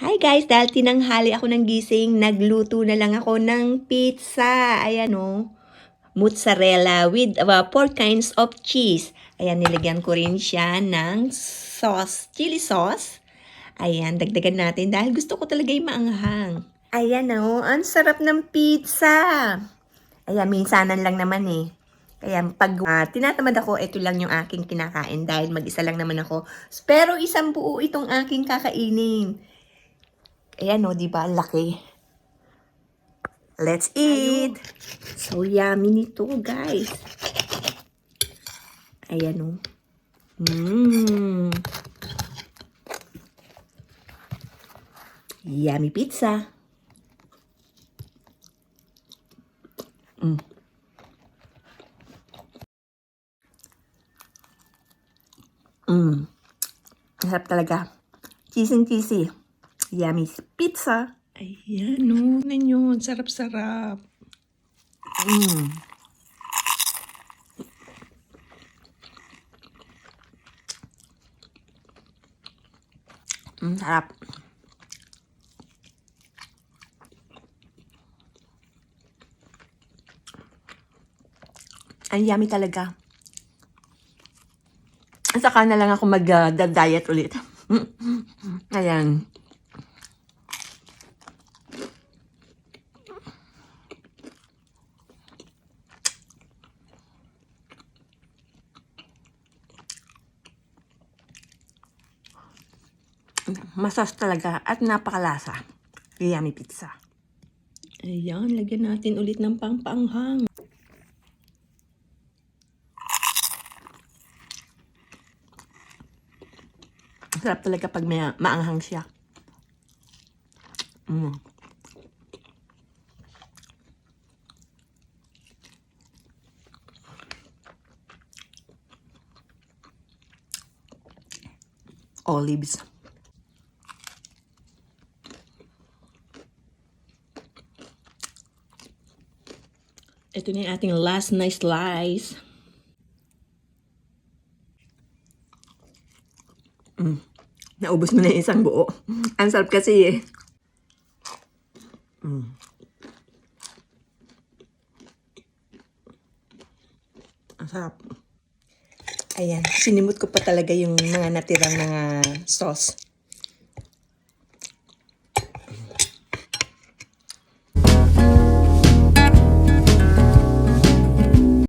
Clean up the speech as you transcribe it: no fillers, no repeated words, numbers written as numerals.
Hi guys, dahil tinanghali ako ng gising, nagluto na lang ako ng pizza. Ayan o, mozzarella with 4 kinds of cheese. Ayan, nilagyan ko rin siya ng sauce, chili sauce. Ayan, dagdagan natin dahil gusto ko talaga yung maanghang. Ayan o, ang sarap ng pizza. Ayan, minsanan lang naman eh. Kaya pag tinatamad ako, ito lang yung aking kinakain dahil mag-isa lang naman ako. Pero isang buo itong aking kakainin. Ayan o, diba? Laki. Let's eat! So yummy nito, guys. Ayan o. Yummy pizza. Sarap talaga. Cheesy. Yummy pizza. Ayan, no. Tignan nyo. Sarap-sarap. Sarap. Ang yummy talaga. Saka na lang ako mag-diet ulit. Ayan. Masas talaga at napakalasa. Yummy pizza. Ayan, lagyan natin ulit ng pangpanghang. Sarap talaga pag may maanghang siya. Olives. Ito na yung ating last na slice. Naubos mo na yung isang buo. Ang sarap kasi eh. Ang sarap. Ayan, sinimot ko pa talaga yung mga natirang mga sauce.